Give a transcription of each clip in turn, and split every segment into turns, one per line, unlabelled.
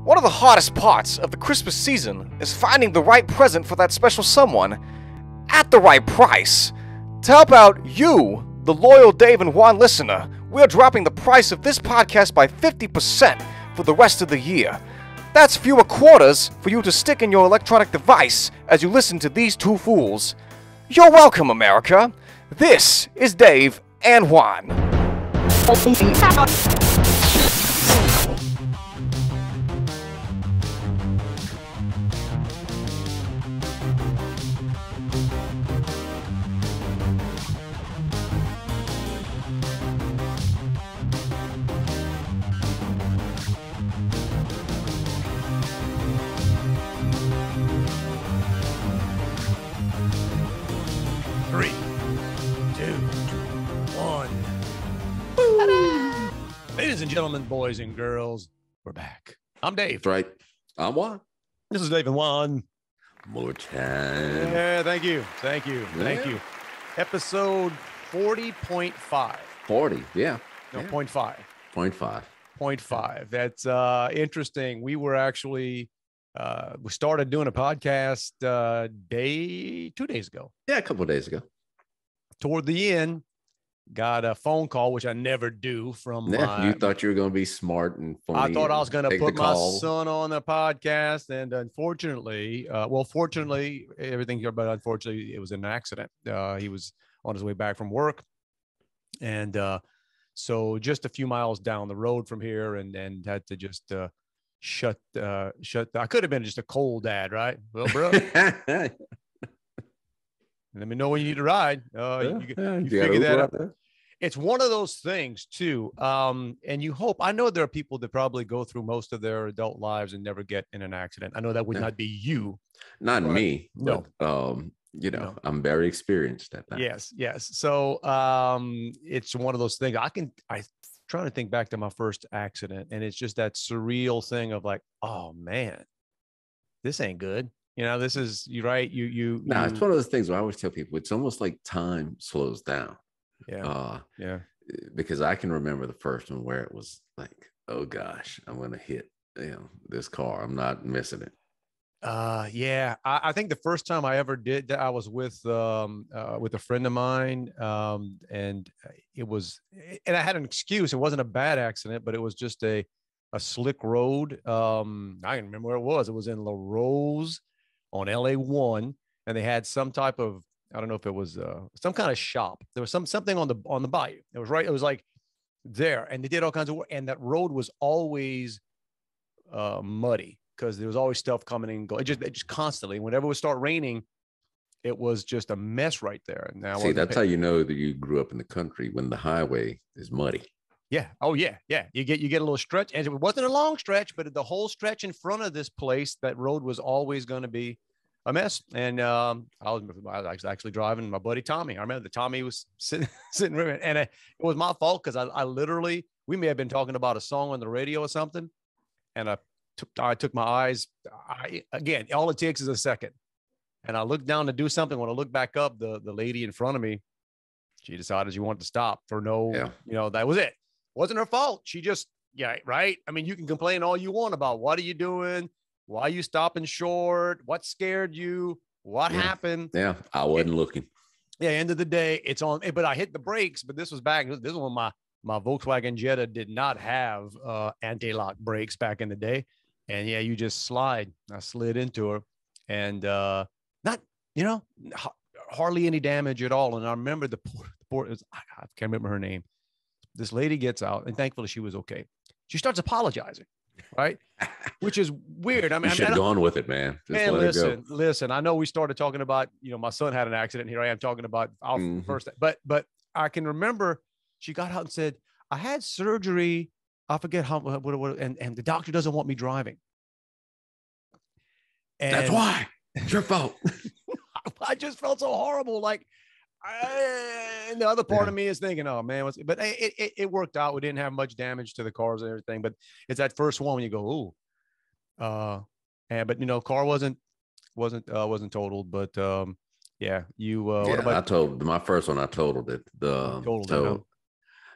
One of the hardest parts of the Christmas season is finding the right present for that special someone at the right price. To help out you, the loyal Dave and Juan listener, we're dropping the price of this podcast by 50% for the rest of the year. That's fewer quarters for you to stick in your electronic device as you listen to these two fools. You're welcome, America. This is Dave and Juan.
Ladies and gentlemen, boys and girls, we're back. I'm Dave.
That's right. I'm Juan.
This is Dave and Juan.
More time.
Yeah, thank you. Thank you. Episode 40.5.
40, yeah.
No,
yeah.
0.5.
0.5.
0.5. That's interesting. We were actually, we started doing a podcast 2 days ago.
Yeah, a couple of days ago.
Toward the end, got a phone call, which I never do from
you thought you were going to be smart and funny.
I thought I was going to put my
call.
son on the podcast. And unfortunately, fortunately, everything here, but unfortunately, it was an accident. He was on his way back from work. And so just a few miles down the road from here and had to just shut. I could have been just a cold dad, right? Well, bro. Let me know when you need a ride. You figure that out. It's one of those things too. And you hope, I know there are people that probably go through most of their adult lives and never get in an accident. I know that would not be you.
Not me.
No.
But, I'm very experienced at that.
Yes. So it's one of those things. I'm trying to think back to my first accident, and it's just that surreal thing of like, oh man, this ain't good. This is you, right?
It's one of those things where I always tell people it's almost like time slows down.
Yeah.
Because I can remember the first one where it was like, oh gosh, I'm going to hit, this car. I'm not missing it.
I think the first time I ever did that, I was with a friend of mine. And I had an excuse. It wasn't a bad accident, but it was just a slick road. I can remember where it was. It was in La Rose on LA1, and they had some type of, I don't know if it was some kind of shop. There was something on the bayou. It was right. It was like there, and they did all kinds of work. And that road was always muddy because there was always stuff coming and going. It just constantly. Whenever it would start raining, it was just a mess right there. And now,
see, that's how you know that you grew up in the country, when the highway is muddy.
Yeah. Oh yeah. Yeah. You get a little stretch, and it wasn't a long stretch, but the whole stretch in front of this place, that road was always going to be a mess. And I was actually driving my buddy Tommy. I remember that Tommy was sitting and it was my fault because I literally, we may have been talking about a song on the radio or something, and I took my eyes. Again, all it takes is a second, and I looked down to do something. When I looked back up, the lady in front of me, she decided she wanted to stop for that was it. Wasn't her fault. She just, right. I mean, you can complain all you want about what are you doing? Why are you stopping short? What scared you? What happened?
Yeah, I wasn't looking.
Yeah, end of the day, it's on. But I hit the brakes. But this was when my Volkswagen Jetta did not have anti-lock brakes back in the day. And yeah, you just slide. I slid into her, and not, hardly any damage at all. And I remember the poor I can't remember her name. This lady gets out, and thankfully she was okay. She starts apologizing, right? Which is weird. I mean,
you should have gone with it, man.
Listen. I know we started talking about, my son had an accident. Here I am talking about first, but I can remember she got out and said, I had surgery. I forget what and the doctor doesn't want me driving. And
that's why. It's your fault.
I just felt so horrible. Like, and the other part of me is thinking, oh man, but it worked out. We didn't have much damage to the cars and everything, but it's that first one when you go, but car wasn't totaled, but what about?
I told my first one. I totaled it.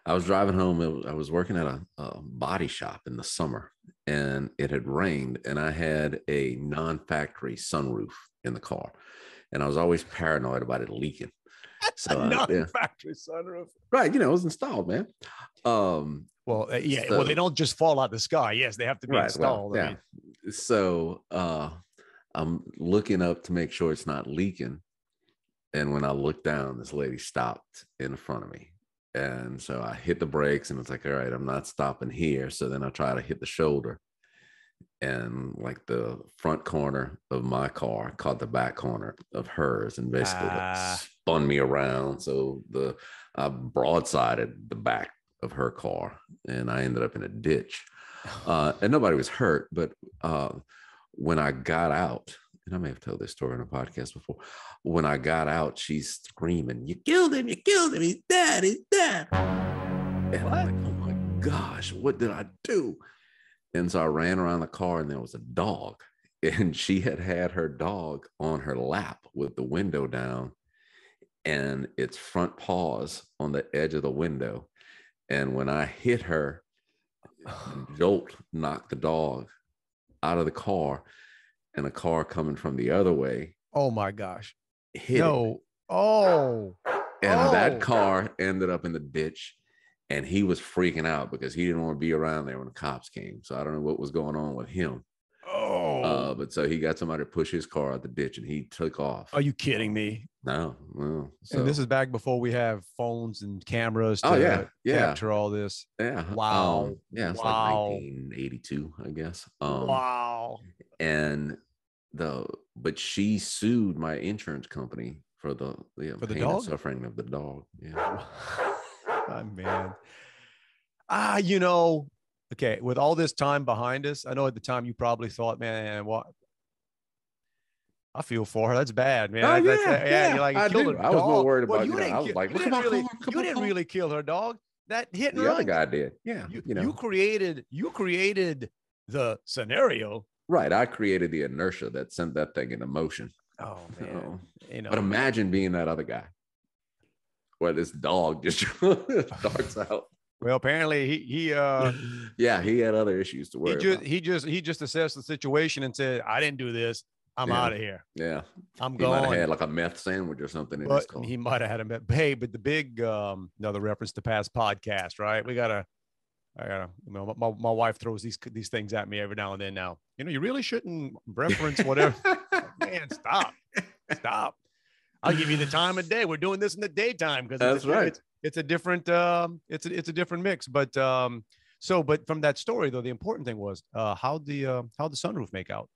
I was driving home. I was working at a body shop in the summer, and it had rained, and I had a non-factory sunroof in the car, and I was always paranoid about it leaking. So
A non-factory sunroof.
right, it was installed, man.
Well, yeah.
So,
Well, they don't just fall out the sky. Yes, they have to be
right,
installed.
well, yeah. So I'm looking up to make sure it's not leaking, and when I looked down, this lady stopped in front of me. And so I hit the brakes, and it's like, all right, I'm not stopping here. So then I try to hit the shoulder, and like the front corner of my car caught the back corner of hers, and basically spun me around. So I broadsided the back of her car, and I ended up in a ditch. And nobody was hurt, but when I got out, and I may have told this story on a podcast before, when I got out, she's screaming, "You killed him, he's dead, he's dead." And I'm like, oh my gosh, what did I do? And so I ran around the car, and there was a dog, and she had her dog on her lap with the window down, and its front paws on the edge of the window. And when I hit her, the jolt knocked the dog out of the car, and a car coming from the other way.
Oh my gosh.
Hit it.
Oh.
And that car ended up in the ditch, and he was freaking out because he didn't want to be around there when the cops came. So I don't know what was going on with him. But so he got somebody to push his car out the ditch, and he took off.
Are you kidding me?
No. So,
and this is back before we have phones and cameras to capture all this.
Yeah.
Wow.
It's like 1982, I guess.
Wow.
And but she sued my insurance company for the pain and suffering of the dog. Yeah.
Oh, man. Okay, with all this time behind us, I know at the time you probably thought, man, what? I feel for her. That's bad, man.
Oh,
You're like,
I was more worried about, I was like,
you didn't really kill her, dog. That hit and run.
The other guy did. Yeah.
You created the scenario.
Right. I created the inertia that sent that thing into motion.
Oh, man.
But imagine being that other guy where this dog just starts out.
Well, apparently he
he had other issues to worry about.
He just assessed the situation and said, I didn't do this. I'm out of here.
Yeah.
I'm
going.
He
might have had like a meth sandwich or something in his car.
He might have had a meth. Hey, but the big another reference to past podcast, right? My wife throws these things at me every now and then now. You really shouldn't reference whatever. Man, stop. I'll give you the time of day. We're doing this in the daytime because
that's right.
It's a different it's a different mix. But but from that story though, the important thing was how the sunroof make out.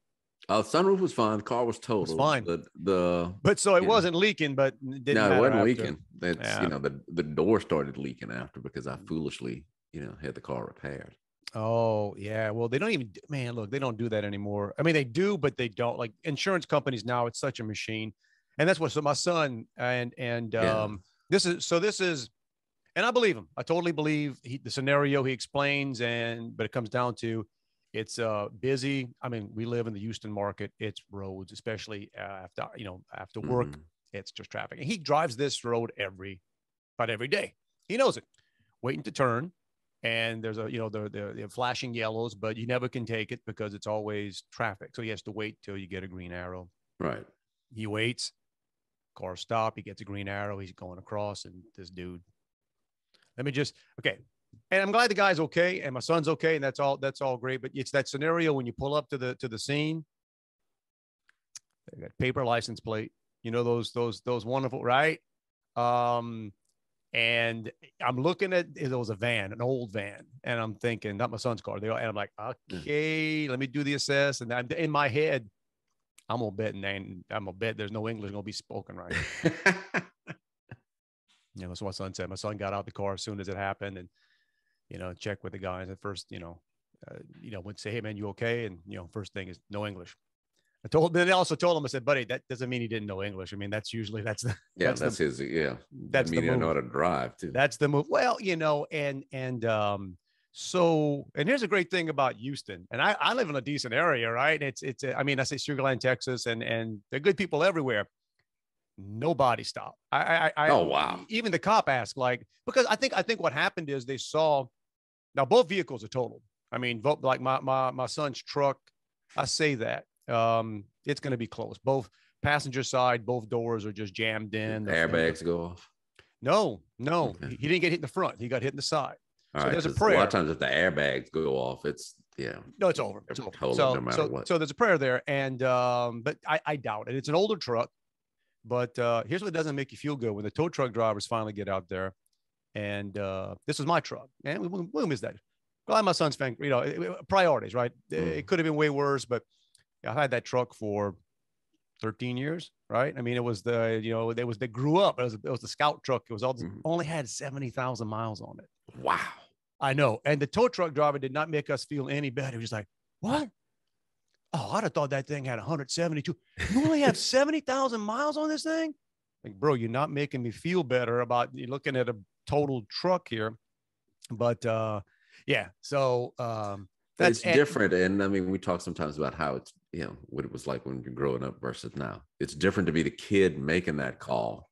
Sunroof was fine. The car was total.
It was fine.
But
so it wasn't leaking, but it didn't
it wasn't
after.
leaking. The door started leaking after because I foolishly, had the car repaired.
Oh yeah. Well, they don't even, man, look, they don't do that anymore. I mean, they do, but they don't. Like insurance companies now, it's such a machine. And that's what, so my son and this is, and I believe him. I totally believe the scenario he explains, but it comes down to, it's busy. I mean, we live in the Houston market. It's roads, especially after work, it's just traffic. And he drives this road about every day. He knows it. Waiting to turn, and there's the flashing yellows, but you never can take it because it's always traffic. So he has to wait till you get a green arrow.
Right.
He waits. Car stop. He gets a green arrow. He's going across, and this dude. Okay. And I'm glad the guy's okay, and my son's okay, and that's all great. But it's that scenario when you pull up to the scene. They got paper license plate, those wonderful, right? And I'm looking at, it was a van, an old van, and I'm thinking, not my son's car. And I'm like, okay, let me do the assess. And I'm in my head, I'm gonna bet there's no English gonna be spoken right. That's what my son said. My son got out the car as soon as it happened, and check with the guys at first. Would say, hey man, you okay? And first thing is no English. Then I also told him, I said, buddy, that doesn't mean he didn't know English. I mean, that's his the
move. Know how to drive too.
That's the move. Well, so here's a great thing about Houston, and I live in a decent area, right? I say Sugar Land, Texas, and there are good people everywhere. Nobody stopped.
Oh wow.
Even the cop asked, because I think what happened is they saw, now both vehicles are totaled. I mean, vote like my son's truck. I say that it's going to be close. Both passenger side, both doors are just jammed in.
The airbags go off.
No,
Okay.
he didn't get hit in the front. He got hit in the side.
All
so
right,
there's a
'cause
prayer.
lot of times if the airbags go off, it's
No, it's over. It's over.
total, no matter what.
So there's a prayer there, and but I doubt it. It's an older truck, but here's what doesn't make you feel good: when the tow truck drivers finally get out there, and this was my truck, and we'll miss that. Glad my son's fan, priorities, right? It could have been way worse, but I've had that truck for 13 years, right? I mean, it was they grew up. It was the Scout truck. It was only had 70,000 miles on it.
Wow.
I know. And the tow truck driver did not make us feel any better. He was just like, what? Oh, I'd have thought that thing had 172. You only have 70,000 miles on this thing? Like, bro, you're not making me feel better about you looking at a total truck here. But yeah, so
That's different. And I mean, we talk sometimes about how it's, what it was like when you're growing up versus now. It's different to be the kid making that call,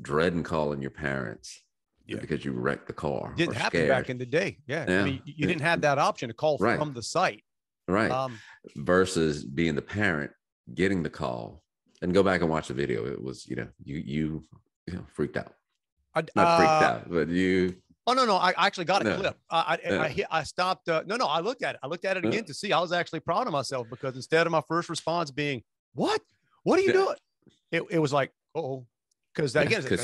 dreading calling your parents. Yeah. Because you wrecked the car.
Didn't happen back in the day. Yeah. I mean, you didn't have that option to call from the site.
Right. Versus being the parent, getting the call, and go back and watch the video. It was, you freaked out. Not freaked out, but you.
Oh, no. I actually got a clip. I stopped. No, I looked at it. I looked at it again to see. I was actually proud of myself because instead of my first response being, what are you doing? It was like, uh-oh. Because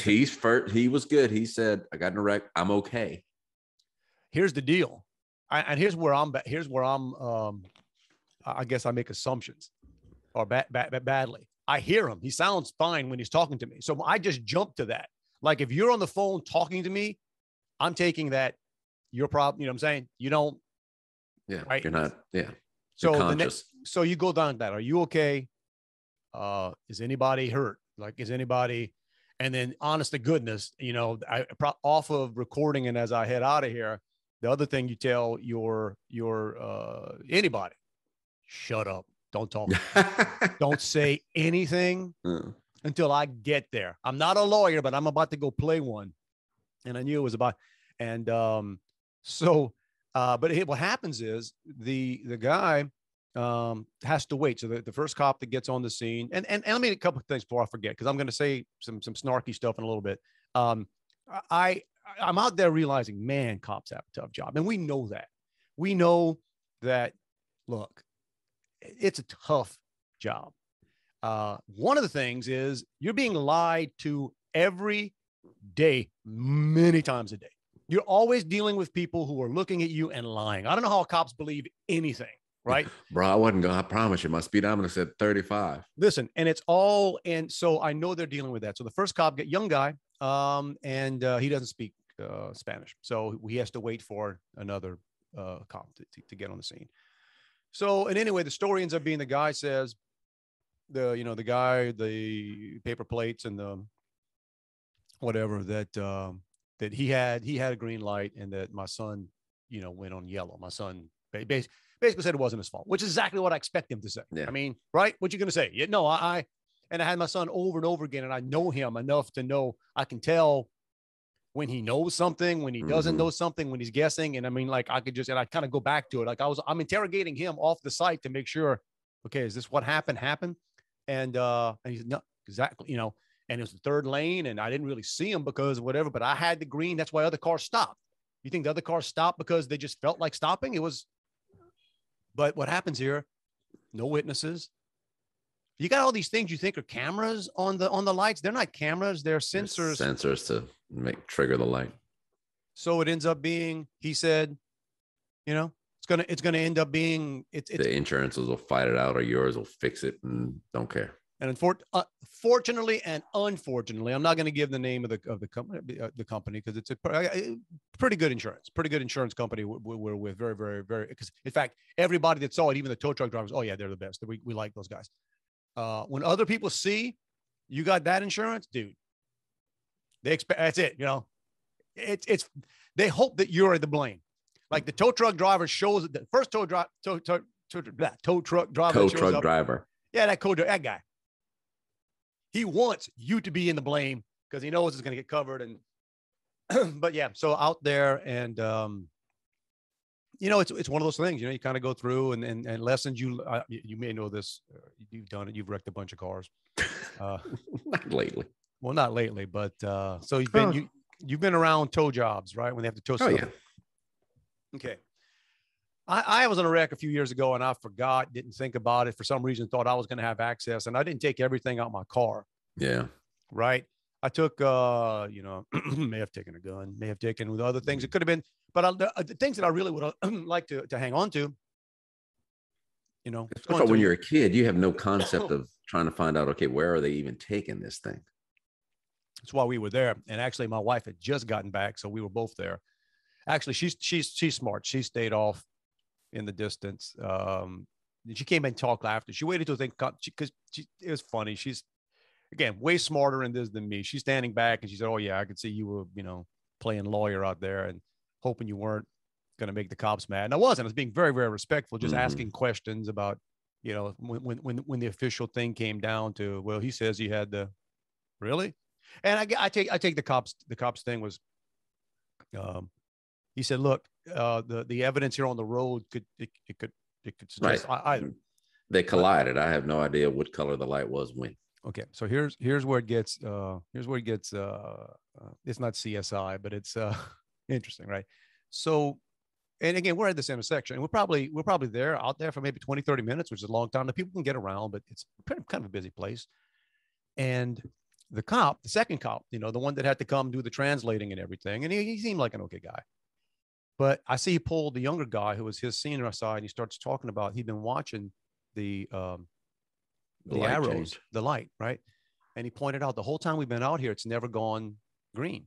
he was good. He said, I got in a wreck. I'm okay.
Here's the deal. And here's where I'm I guess I make assumptions or badly. I hear him. He sounds fine when he's talking to me. So I just jump to that. Like if you're on the phone talking to me, I'm taking that your problem. You know what I'm saying? You don't.
Yeah.
Right?
You're not. Yeah.
So
you're conscious.
So you go down that. Are you okay? Is anybody hurt? Like, is anybody? And then, honest to goodness, off of recording and as I head out of here, the other thing you tell your anybody, shut up, don't talk, don't say anything until I get there. I'm not a lawyer, but I'm about to go play one, and I knew it was about. And but what happens is the guy has to wait. So the first cop that gets on the scene, and let me a couple of things before I forget, because I'm going to say some snarky stuff in a little bit. I'm out there realizing, man, cops have a tough job. And we know that. We know that, look, it's a tough job. One of the things is you're being lied to every day, many times a day. You're always dealing with people who are looking at you and lying. I don't know how cops believe anything. Right,
bro. I wasn't gonna. I promise you, my speed I'm gonna said 35.
Listen, and it's all, and so I know they're dealing with that. So the first cop, young guy, and he doesn't speak Spanish, so he has to wait for another cop to get on the scene. So, and anyway, the story ends up being the guy says, the paper plates and the whatever that he had a green light, and that my son, went on yellow. My son basically said it wasn't his fault, which is exactly what I expect him to say. Yeah. I mean, right? What you going to say? Yeah, no, I had my son over and over again, and I know him enough to know I can tell when he knows something, when he doesn't know something, when he's guessing. And I mean, like I kind of go back to it. Like I'm interrogating him off the site to make sure, okay, is this what happened? And he said, no, exactly, and it was the third lane, and I didn't really see him because whatever, but I had the green. That's why other cars stopped. You think the other cars stopped because they just felt like stopping? It was. But what happens here? No witnesses. You got all these things you think are cameras on the lights. They're not cameras. They're sensors.
Sensors to trigger the light.
So it ends up being, he said, it's gonna end up being
the insurances will fight it out, or yours will fix it and don't care.
And fortunately and unfortunately, I'm not going to give the name of the company because it's a pretty good insurance company we're with, very, very, very. Because in fact, everybody that saw it, even the tow truck drivers, oh yeah, they're the best. We like those guys. When other people see you got that insurance, dude, they expect that's it. It's they hope that you're the blame. Like the tow truck driver shows the first tow truck driver. Yeah, that guy. He wants you to be in the blame because he knows it's going to get covered. And, but yeah, so out there and it's one of those things, you kind of go through and lessons you may know this, you've done it. You've wrecked a bunch of cars.
Not lately.
Well, not lately, but so
Oh.
you've been around tow jobs, right? When they have to tow
Oh
stuff.
yeah.
Okay. I was in a wreck a few years ago and I forgot, didn't think about it for some reason, thought I was going to have access, and I didn't take everything out my car.
Yeah.
Right. I took, may have taken a gun, may have taken other things. It could have been, but the things that I really would like to hang on to,
Especially when you're a kid, you have no concept of trying to find out, okay, where are they even taking this thing?
That's why we were there. And actually my wife had just gotten back, so we were both there. Actually, she's smart. She stayed off in the distance. She came and talked after. She waited till they because it was funny. She's, again, way smarter in this than me. She's standing back and she said, "Oh yeah, I could see you were, playing lawyer out there and hoping you weren't going to make the cops mad." And I wasn't. I was being very, very respectful, just asking questions about, when the official thing came down to, well, he says he had the, really? And I take the cops thing was, he said, look, the evidence here on the road could suggest
right. They collided. I have no idea what color the light was when.
Okay, so here's where it gets it's not CSI, but it's interesting, right? So, and again, we're at this intersection, and we're probably out there for maybe 20, 30 minutes, which is a long time. The people can get around, but it's kind of a busy place. And the second cop, the one that had to come do the translating and everything, and he seemed like an okay guy. But I see he pulled the younger guy who was his senior aside, and he starts talking about he'd been watching the arrows, change. The light, right? And he pointed out the whole time we've been out here, it's never gone green.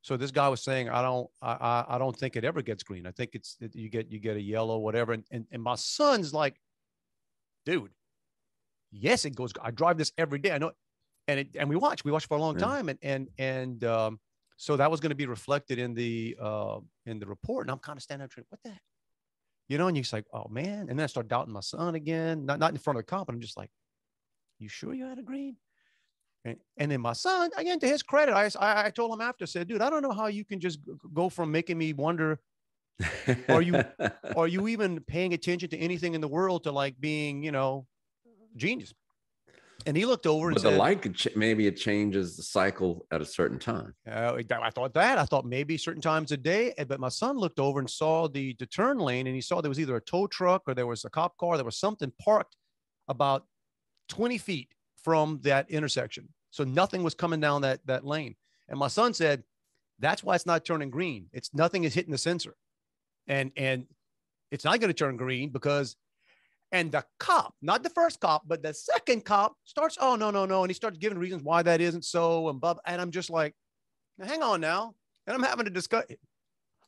So this guy was saying, I don't think it ever gets green. I think you get a yellow, whatever. And my son's like, dude, yes, it goes. I drive this every day. I know. And we watch for a long time. And so that was going to be reflected in the report. And I'm kind of standing there, what the heck? And you're like, oh man. And then I start doubting my son again, not in front of the cop. And I'm just like, you sure you had a green? And then my son, again, to his credit, I told him after, said, dude, I don't know how you can just go from making me wonder, are you even paying attention to anything in the world, to like being, genius. And he looked over and
said, the light could maybe it changes the cycle at a certain time.
I thought maybe certain times a day, but my son looked over and saw the turn lane, and he saw there was either a tow truck or there was a cop car. There was something parked about 20 feet from that intersection. So nothing was coming down that lane. And my son said, that's why it's not turning green. Nothing is hitting the sensor. And it's not going to turn green because, and the cop, not the first cop, but the second cop starts, oh, no. And he starts giving reasons why that isn't so. And I'm just like, hang on now. And I'm having a discussion.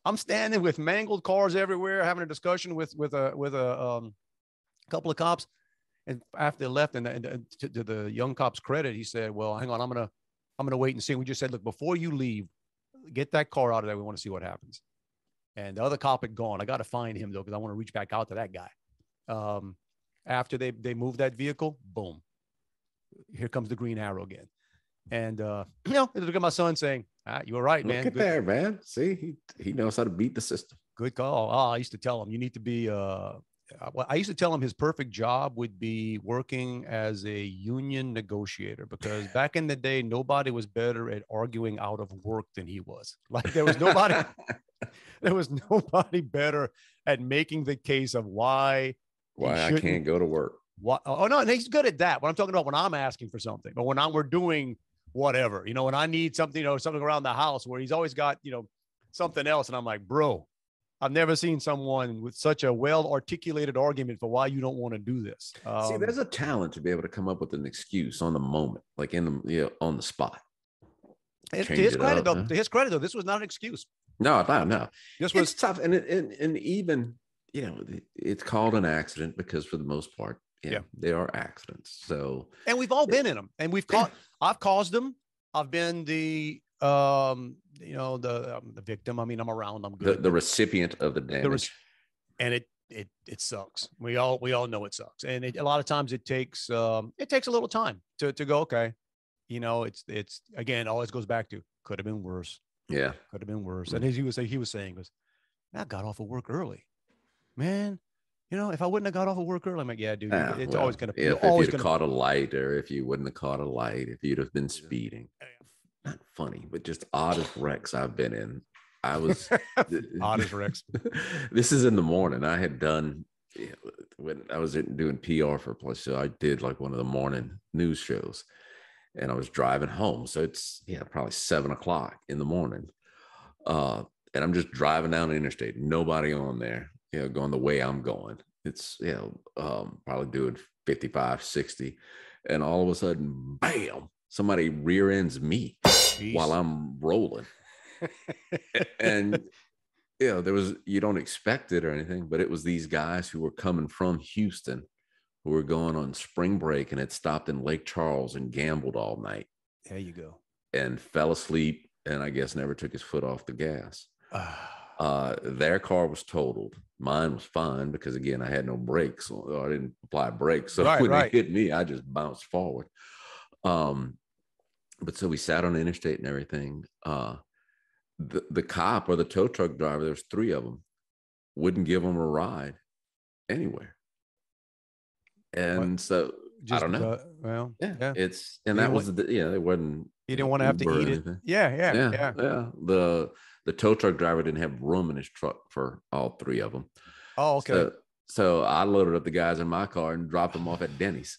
I'm standing with mangled cars everywhere, having a discussion with a couple of cops. And after they left, and to the young cop's credit, he said, well, hang on, I'm gonna wait and see. We just said, look, before you leave, get that car out of there. We want to see what happens. And the other cop had gone. I got to find him though, because I want to reach back out to that guy. After they moved that vehicle, boom, here comes the green arrow again. And look at my son saying, you were right, man.
Look at there, man. See, he knows how to beat the system.
Good call. I used to tell him, you need to be I used to tell him his perfect job would be working as a union negotiator, because back in the day, nobody was better at arguing out of work than he was. Like there was nobody better at making the case of why
I can't go to work.
Oh no, and he's good at that. What I'm talking about when I'm asking for something, but when we're doing whatever, when I need something, something around the house, where he's always got, something else. And I'm like, bro, I've never seen someone with such a well-articulated argument for why you don't want to do this.
See, there's a talent to be able to come up with an excuse on the moment, like on the spot.
To his credit, though, this was not an excuse.
No.
This was
tough, and even it's called an accident because for the most part, they are accidents. So,
and we've all been in them, and I've caused them. I've been the the victim. I mean, I'm around. I'm good.
The recipient of the damage,
and it sucks. We all know it sucks, and a lot of times it takes a little time to go. Okay, it's again always goes back to could have been worse.
Yeah,
could have been worse. And as he was saying, I got off of work early. man, if I wouldn't have got off of work early, I'm like, yeah, dude, it's
Well,
always gonna.
if
Always
you'd have
gonna.
caught a light, or if you wouldn't have caught a light, if you'd have been speeding, not funny, but just oddest wrecks I've been in. I was
Oddest wrecks.
This is in the morning. I had done when I was doing PR for a place, so I did like one of the morning news shows, and I was driving home. So it's probably 7 o'clock in the morning. And I'm just driving down the interstate, nobody on there, going the way I'm going. It's, probably doing 55, 60. And all of a sudden, bam, somebody rear ends me while I'm rolling. And, you don't expect it or anything, but it was these guys who were coming from Houston who were going on spring break and had stopped in Lake Charles and gambled all night.
There you go.
And fell asleep, and I guess never took his foot off the gas. Their car was totaled. Mine was fine because, again, I had no brakes, or I didn't apply brakes. So when it hit me, I just bounced forward. But so we sat on the interstate and everything. The cop or the tow truck driver, there's 3 of them, wouldn't give them a ride anywhere. And so I don't know.
Well,
that was it wasn't.
He didn't want to have to eat it. Yeah.
The tow truck driver didn't have room in his truck for all 3 of them.
Oh, okay.
So I loaded up the guys in my car and dropped them off at Denny's.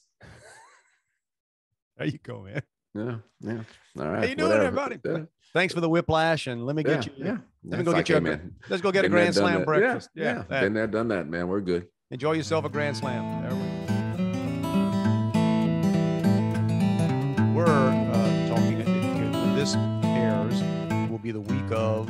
There you go, man.
Yeah. All right.
How you doing, everybody? Yeah. Thanks for the whiplash, and let me get you. Yeah. Let me go get you. Let's go get a Grand Slam breakfast.
Yeah. Been there, done that, man. We're good.
Enjoy yourself a Grand Slam. There we go. We're talking when this airs will be the week of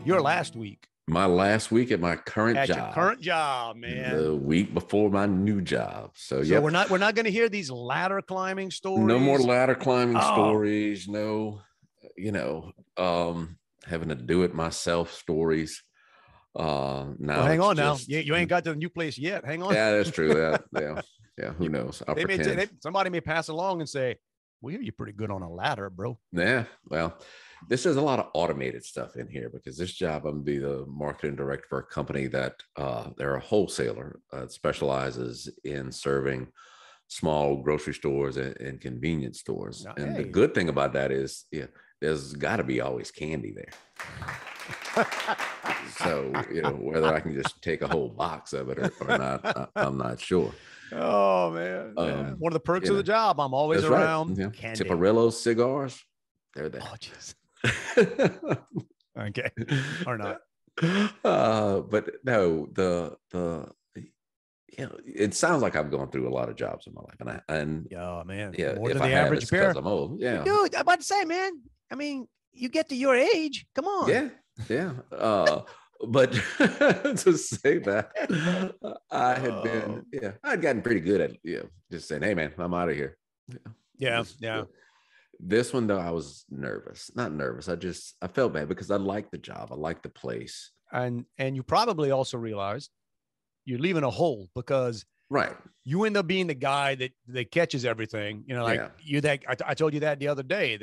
your last week.
My last week at my current job.
Your current job, man.
The week before my new job. So
we're not going to hear these ladder climbing stories.
No more ladder climbing stories. No, having to do it myself stories. Now
hang on now. You ain't got to the new place yet. Hang on.
Yeah, that's true. Yeah. Who knows?
Somebody may pass along and say, "We hear you're pretty good on a ladder, bro."
Yeah. Well, this is a lot of automated stuff in here because this job, I'm gonna be the marketing director for a company that they're a wholesaler that specializes in serving small grocery stores and convenience stores. And the good thing about that is, there's got to be always candy there. So, whether I can just take a whole box of it or not, I'm not sure.
Oh, man. One of the perks of the job. I'm always around.
Right. Yeah. Tiparillo cigars. They're there.
Oh, jeez. Okay. Or not.
But no, it sounds like I've gone through a lot of jobs in my life. And
man.
Yeah.
More than the average pair.
I'm old. Yeah.
Dude, I'm about to say, man, I mean, you get to your age. Come on.
Yeah. But to say that, I had been, I'd gotten pretty good at just saying, "Hey, man, I'm out of here."
Yeah.
This one though, I was not nervous. I felt bad because I liked the job. I liked the place.
And you probably also realized you're leaving a hole because you end up being the guy that catches everything. I told you that the other day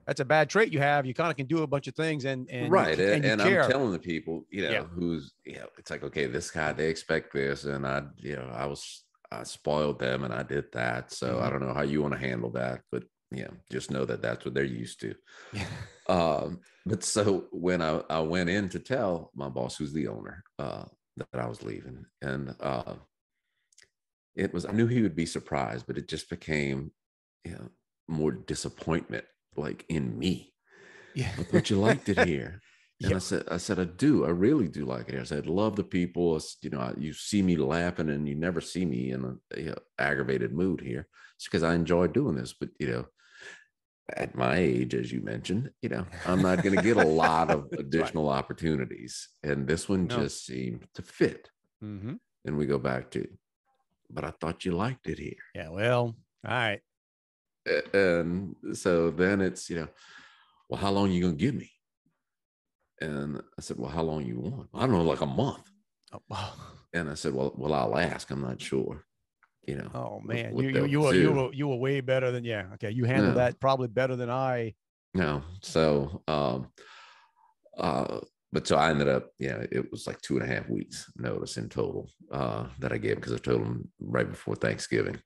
that's a bad trait you have. You kind of can do a bunch of things and I'm
telling the people, who's, it's like, okay, this guy, they expect this. And I spoiled them and I did that. So I don't know how you want to handle that, but just know that that's what they're used to. But so when I went in to tell my boss, who's the owner, that I was leaving, and I knew he would be surprised, but it just became, more disappointment, like in me.
Yeah.
I thought you liked it here. And I said, I do. I really do like it here. I said, love the people. You see me laughing and you never see me in a aggravated mood here. It's because I enjoy doing this. But, at my age, as you mentioned, I'm not going to get a lot of additional opportunities. And this one just seemed to fit.
Mm-hmm.
And we go back to, but I thought you liked it here.
Yeah, well, all right.
And so then it's, well, how long are you going to give me? And I said, well, how long you want? I don't know, like a month.
Oh, wow.
And I said, well, I'll ask. I'm not sure.
Oh man, you were way better than okay. You handled that probably better than I.
No. So but so I ended up, it was like 2.5 weeks notice in total that I gave, because I told him right before Thanksgiving.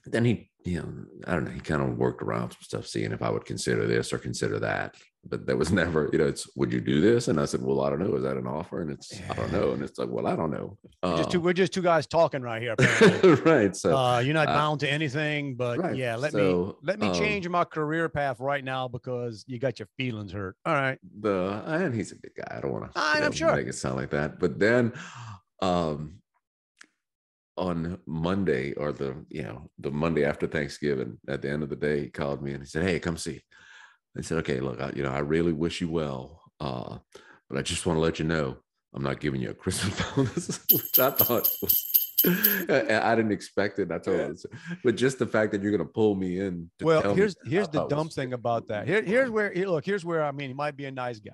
Then he, I don't know, he kind of worked around some stuff, seeing if I would consider this or consider that. But there was never, it's, would you do this? And I said, well, I don't know. Is that an offer? And it's, I don't know. And it's like, well, I don't know.
We're just two guys talking right here, apparently.
Right. So
you're not bound to anything, but
right.
yeah, let me change my career path right now because you got your feelings hurt. All right.
And he's a good guy. I don't want to
I'm sure
make it sound like that. But then on Monday, or the Monday after Thanksgiving, at the end of the day, he called me and he said, hey, come see. I said, okay, look, I really wish you well, but I just want to let you know I'm not giving you a Christmas bonus, which I thought was, I didn't expect it. I told him, but just the fact that you're going to pull me in.
Here's the dumb thing about that. Here's where I mean, he might be a nice guy.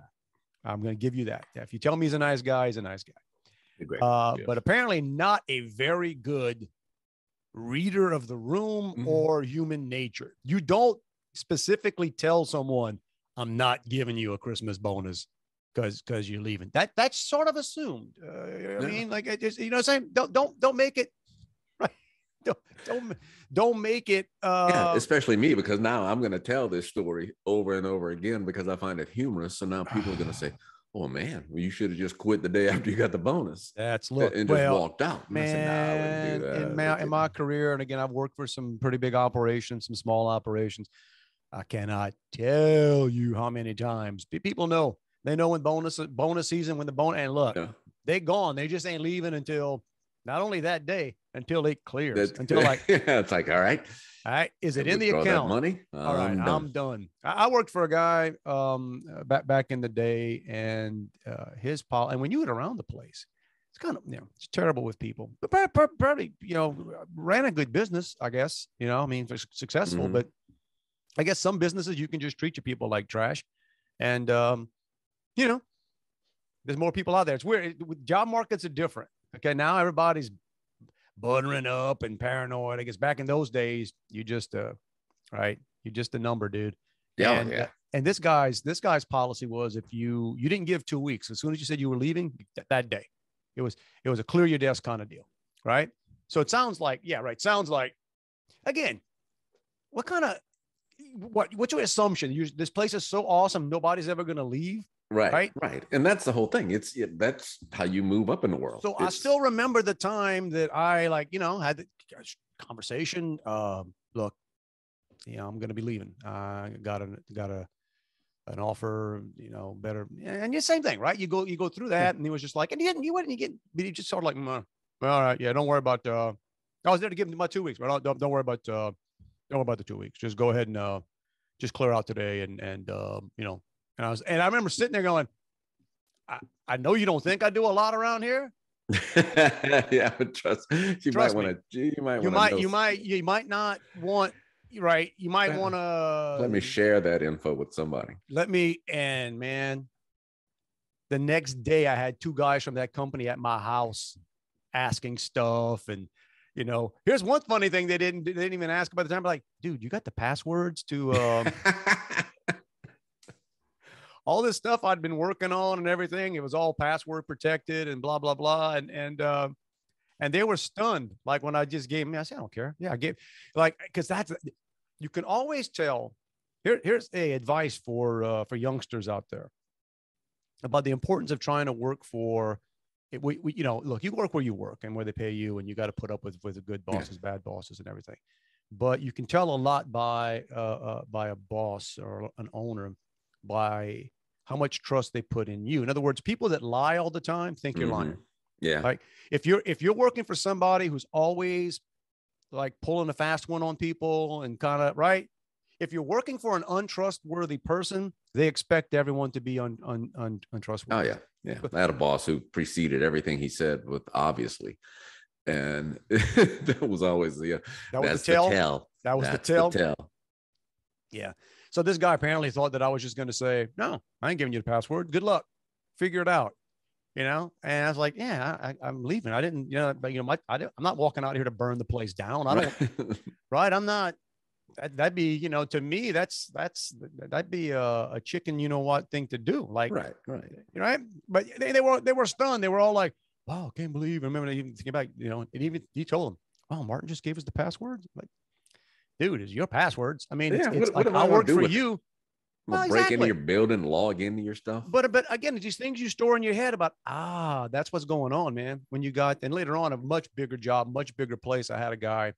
I'm going to give you that. If you tell me he's a nice guy, he's a nice guy. But apparently not a very good reader of the room or human nature. You don't specifically tell someone, I'm not giving you a Christmas bonus because you're leaving. That's sort of assumed. I mean, like, I just, what I'm saying? Don't make it right. Don't make it.
Especially me, because now I'm going to tell this story over and over again because I find it humorous. So now people are going to say, oh man, well, you should have just quit the day after you got the bonus.
And just
walked out. And
man,
I said, nah, I wouldn't do that.
In my career, and again, I've worked for some pretty big operations, some small operations. I cannot tell you how many times people know. They know when bonus season, when the bonus, and look, they gone. They just ain't leaving until not only that day, until it clears. Until like,
it's like, all right.
Is it in the account?
Money?
All right, I'm done. I worked for a guy back in the day, and his policy. And when you get around the place, it's kind of it's terrible with people. But probably ran a good business, I guess. I mean, successful. But I guess some businesses you can just treat your people like trash, and there's more people out there. It's weird. Job markets are different. Okay, now everybody's buttering up and paranoid. I guess back in those days, you just right, you're just a number, dude.
Yeah.
And this guy's policy was, if you didn't give 2 weeks, as soon as you said you were leaving that day, it was a clear your desk kind of deal, right? So it sounds like, sounds like, again, what's your assumption? This place is so awesome, nobody's ever going to leave. Right.
And that's the whole thing. That's how you move up in the world.
So I still remember the time that I had the conversation. Look, I'm going to be leaving. I got an offer, better. And the same thing, right? You go through that, and he was just like, and he just sort of like, all right, yeah, don't worry about. I was there to give him my 2 weeks, but don't worry about the 2 weeks. Just go ahead and just clear out today, and And I remember sitting there going, I know you don't think I do a lot around here.
Yeah, but trust you might want to.
You might not want. Right. You might want to
let me share that info with somebody.
And man, the next day I had 2 guys from that company at my house asking stuff. And, here's one funny thing they didn't even ask about the time. Like, dude, you got the passwords to, all this stuff I'd been working on and everything. It was all password protected and blah, blah, blah. And they were stunned. Like when I just gave me, I said, I don't care. Yeah, I gave, because you can always tell. Here's a advice for youngsters out there about the importance of trying to work for it. Look, you work where you work and where they pay you, and you got to put up with good bosses, bad bosses, and everything. But you can tell a lot by a boss or an owner by how much trust they put in you. In other words, people that lie all the time think you're lying.
Yeah.
Like if you're working for somebody who's always like pulling a fast one on people and kind of, right? If you're working for an untrustworthy person, they expect everyone to be untrustworthy.
Oh yeah. I had a boss who preceded everything he said with obviously, and that was always the tell.
That was the tell. Yeah. So this guy apparently thought that I was just going to say, no, I ain't giving you the password. Good luck. Figure it out. And I was like, yeah, I'm leaving. I didn't, but I'm not walking out here to burn the place down. I don't, right. I'm not, that'd be, you know, to me, that'd be a chicken, you know what thing to do. Like,
Right.
right. But they were stunned. They were all like, wow, can't believe. I remember even thinking back, you know, and even he told them, wow, Martin just gave us the passwords. Like, dude, it's your passwords. I mean,
Yeah.
it's
What
like,
am I
I'll
going
work
to do
for
with it?
you.
I'm
Well,
gonna break into
exactly.
your building, log into your stuff.
But again, it's these things you store in your head about, that's what's going on, man. When you got, and later on, a much bigger job, much bigger place. I had a guy,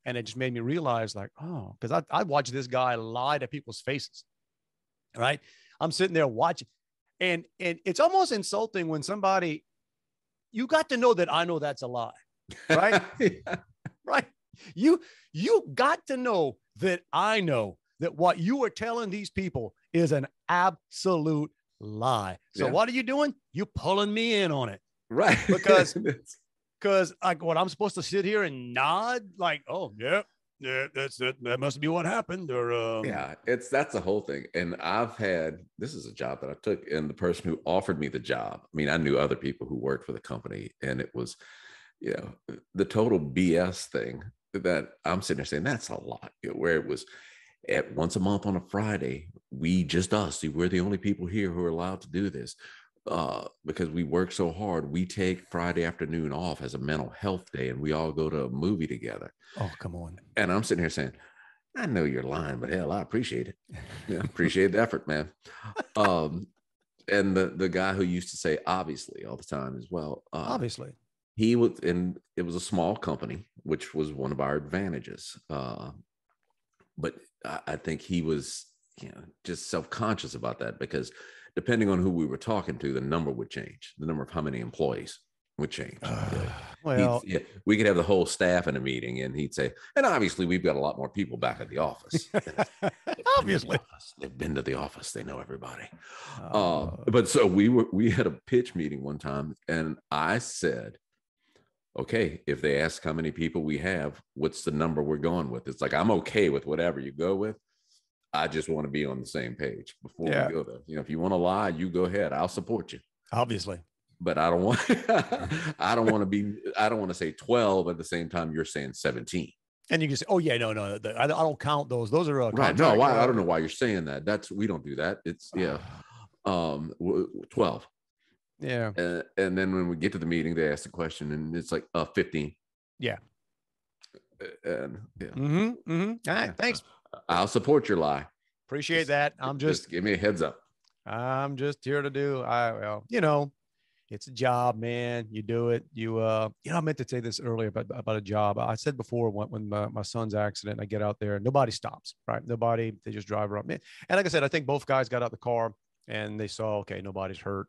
and it just made me realize, like, oh, because I watched this guy lie to people's faces. Right. I'm sitting there watching, and it's almost insulting when somebody, you got to know that I know that's a lie. Right.
Yeah.
Right. You got to know that I know that what you are telling these people is an absolute lie. So
Yeah.
what are you doing? You pulling me in on it.
Right.
Because like, what, I'm supposed to sit here and nod like, oh yeah, that's it. That must be what happened. Or
yeah, that's the whole thing. And this is a job that I took, and the person who offered me the job, I mean, I knew other people who worked for the company, and it was, you know, the total BS thing that I'm sitting there saying, that's a lot, you know, where it was at once a month on a Friday, we're the only people here who are allowed to do this. Because we work so hard, we take Friday afternoon off as a mental health day, and we all go to a movie together.
oh, come on.
And I'm sitting here saying, I know you're lying, but hell, I appreciate it. Yeah, appreciate the effort, man. And the guy who used to say obviously all the time as well.
Obviously.
He was, and it was a small company, which was one of our advantages. But I think he was, you know, just self-conscious about that, because depending on who we were talking to, the number would change. The number of how many employees would change.
Well,
we could have the whole staff in a meeting, and he'd say, and obviously we've got a lot more people back at the office.
obviously.
They've been to the office. They know everybody. But so we had a pitch meeting one time, and I said, okay, if they ask how many people we have, what's the number we're going with? It's like, I'm okay with whatever you go with. I just want to be on the same page before we go there. You know, if you want to lie, you go ahead. I'll support you.
Obviously.
But I don't want I don't want to say 12 at the same time you're saying 17.
And you can say, oh yeah, no, I don't count those. Those are
right. No, I don't know why you're saying that. We don't do that. It's 12.
Yeah.
And then when we get to the meeting, they ask the question, and it's like 15.
Yeah.
And yeah.
All right, thanks.
I'll support your lie.
Appreciate that. I'm just
give me a heads up.
I'm just here to do. You know, it's a job, man. You do it. You know, I meant to say this earlier about a job. I said before, when my son's accident, I get out there, nobody stops, right? Nobody, they just drive around. And like I said, I think both guys got out the car and they saw, okay, nobody's hurt.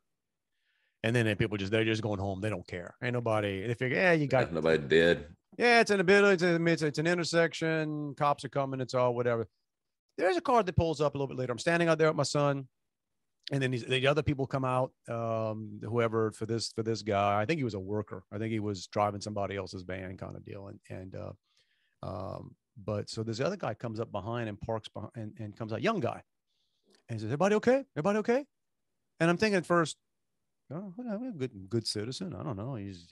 And then they're just going home. They don't care. Ain't nobody. They figure, you got
nobody dead. Yeah,
it's in the middle. It's an intersection. Cops are coming. It's all whatever. There's a car that pulls up a little bit later. I'm standing out there with my son, and then the other people come out. Whoever for this guy, I think he was a worker. I think he was driving somebody else's van, kind of deal. But so this other guy comes up behind and parks behind and comes out, young guy, and he says, "Everybody okay? Everybody okay?" And I'm thinking at first, oh, good citizen. I don't know. He's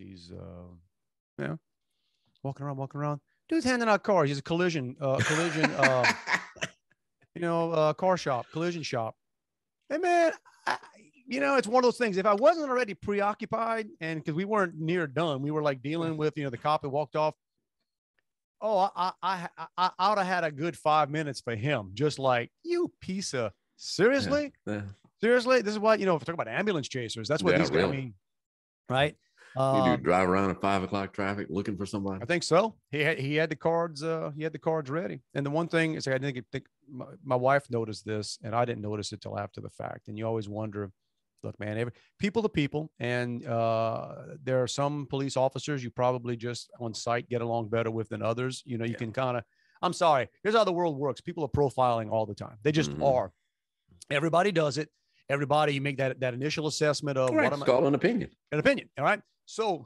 walking around. Dude's handing out cars. He's a collision, car shop, collision shop. And man, it's one of those things. If I wasn't already preoccupied, and because we weren't near done, we were like dealing with, the cop that walked off. Oh, I ought to had a good 5 minutes for him. Just like, you piece of, seriously?
Yeah.
Seriously? This is what, if we're talking about ambulance chasers, that's what these guys mean. Right.
You do drive around at 5 o'clock traffic looking for somebody?
I think so. He had the cards. He had the cards ready. And the one thing is, I think my wife noticed this, and I didn't notice it till after the fact. And you always wonder, look, man, people to people, and there are some police officers you probably just on sight get along better with than others. You can kind of. I'm sorry. Here's how the world works. People are profiling all the time. They just are. Everybody does it. Everybody, you make that initial assessment of
what am I called an opinion.
An opinion. All right. So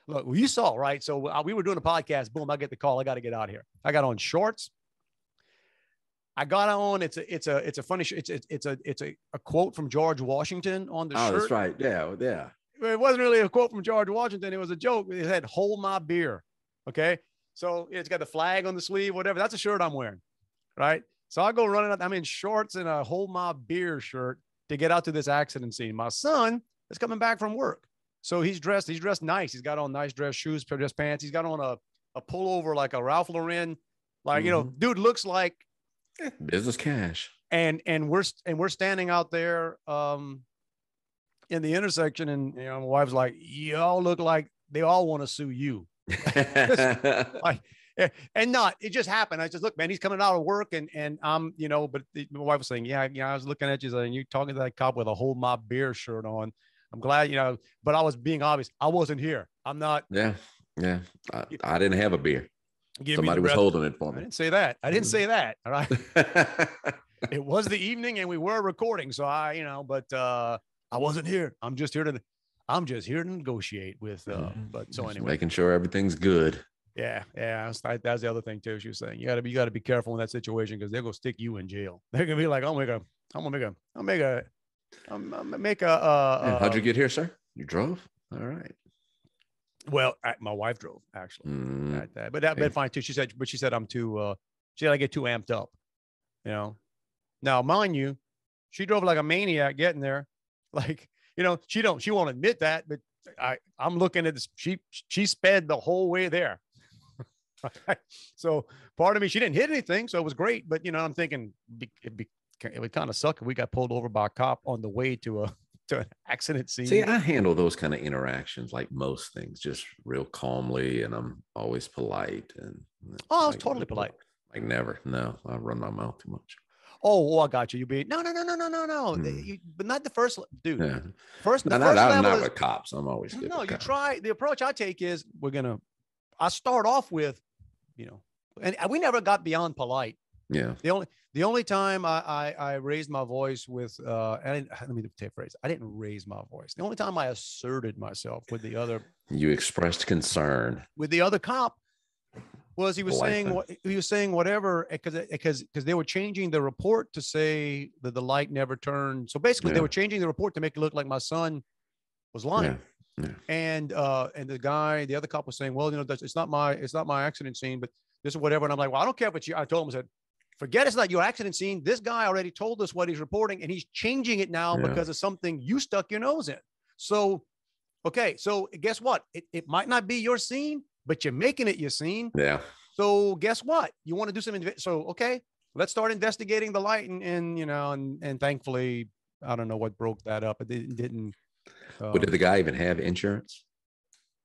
look, you saw, right? So we were doing a podcast. Boom, I get the call. I got to get out of here. I got on shorts. I got on. It's a funny. It's a quote from George Washington on the shirt.
Oh, that's right. Yeah.
It wasn't really a quote from George Washington. It was a joke. It said, "Hold my beer." Okay. So it's got the flag on the sleeve, whatever. That's a shirt I'm wearing. Right. So I go running out. I'm in shorts and a Hold My Beer shirt to get out to this accident scene. My son is coming back from work. So he's dressed nice. He's got on nice dress shoes, dress pants. He's got on a pullover, like a Ralph Lauren, like, dude looks like
business cash.
And we're standing out there in the intersection, and my wife's like, y'all look like they all want to sue you. Like, and it just happened. I just, look, man, he's coming out of work, and I'm, but my wife was saying, yeah, I was looking at you, and you're talking to that cop with a Hold My Beer shirt on. I'm glad, but I was being obvious. I wasn't here. I'm not.
Yeah. I didn't have a beer. Somebody was holding it for me.
I didn't say that. All right. It was the evening and we were recording. So but I wasn't here. I'm just here to negotiate with, but so anyway. Making
sure everything's good.
Yeah. That's the other thing too. She was saying, you got to be careful in that situation, because they're going to stick you in jail. They're going to be like, I'll make a
how'd you get here, sir? You drove? All right.
Well, my wife drove, actually. But fine too. She said I'm too. She said I get too amped up. Now, mind you, she drove like a maniac getting there. Like, she won't admit that, but I'm looking at this. She sped the whole way there. So part of me, she didn't hit anything, so it was great. But I'm thinking it would kind of suck if we got pulled over by a cop on the way to an accident scene.
See, I handle those kind of interactions like most things, just real calmly, and I'm always polite. And
I was totally polite.
Like never. No, I run my mouth too much.
Oh, I got you. You be no. But not the first, dude. Yeah. First,
I'm not with cops. I'm always good.
No, you try. The approach I take is I start off with, and we never got beyond polite.
Yeah.
The only time I raised my voice with, let me take a phrase. I didn't raise my voice. The only time I asserted myself with the other.
You expressed concern
with the other cop. Was he was saying whatever, because they were changing the report to say that the light never turned. So basically, they were changing the report to make it look like my son was lying. Yeah. And the other cop was saying, well, it's not my accident scene, but this is whatever. And I'm like, well, I don't care what I told him. I said, forget it's not your accident scene. This guy already told us what he's reporting, and he's changing it now because of something you stuck your nose in. So, okay, so guess what? It might not be your scene, but you're making it your scene.
Yeah.
So guess what? You want to do something. So, okay, let's start investigating the light. And thankfully, I don't know what broke that up. It didn't.
But did the guy even have insurance?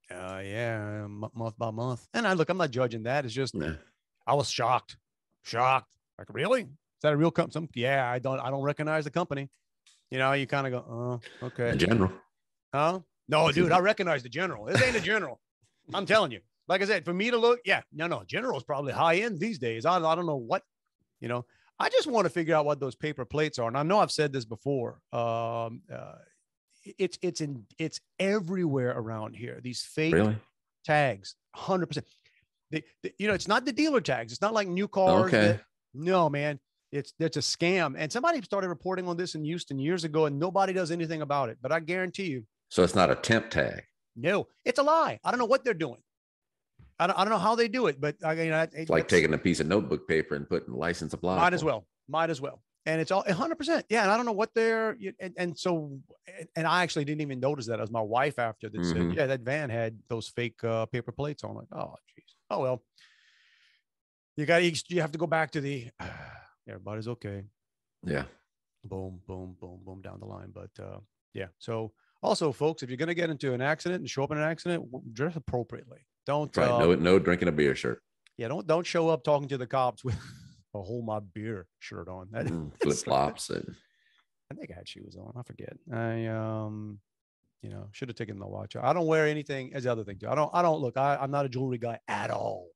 Yeah, month by month. And I'm not judging that. It's just, I was shocked. Like, really? Is that a real company? Yeah, I don't recognize the company. You kind of go, oh, okay.
The General.
Huh? No, dude, I recognize the General. This ain't a General. I'm telling you. Like I said, for me to look, General is probably high end these days. I don't know what, I just want to figure out what those paper plates are. And I know I've said this before. It's everywhere around here. These fake tags, 100%. It's not the dealer tags. It's not like new cars.
Okay.
No, man, it's a scam. And somebody started reporting on this in Houston years ago, and nobody does anything about it. But I guarantee you.
So it's not a temp tag.
No, it's a lie. I don't know what they're doing. I don't know how they do it, but
it's like taking a piece of notebook paper and putting license apply.
Might as well. And it's all 100%. Yeah. And I don't know what they're, and I actually didn't even notice that. It was my wife after that said, yeah, that van had those fake paper plates on. Like, oh, geez. Oh, well, you have to go back to the, everybody's okay.
Yeah.
Boom, boom, boom, boom down the line. But yeah. So also, folks, if you're going to get into an accident and show up in an accident, dress appropriately. Don't
no drinking a beer shirt.
Yeah, don't show up talking to the cops with a Hold My Beer shirt on.
Flip flops.
I think I had shoes on. I forget. I should have taken the watch. I don't wear anything as the other thing too. I don't look. I'm not a jewelry guy at all.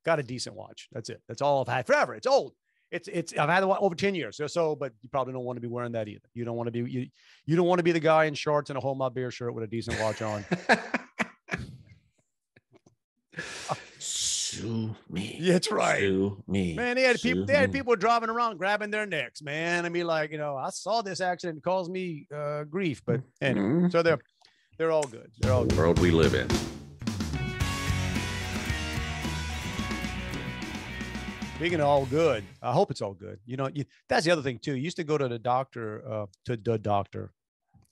Got a decent watch. That's it. That's all I've had forever. It's old. I've had it over 10 years or so, but you probably don't want to be wearing that either. You don't want to be you don't want to be the guy in shorts and a Hold My Beer shirt with a decent watch on.
Sue me.
Yeah, that's right.
Sue me.
Man, they had people driving around grabbing their necks, man. I mean, like, I saw this accident, it caused me grief, but anyway, so they're all good. They're all good.
The world we live in.
Speaking of all good, I hope it's all good. You know, that's the other thing too. You used to go to the doctor,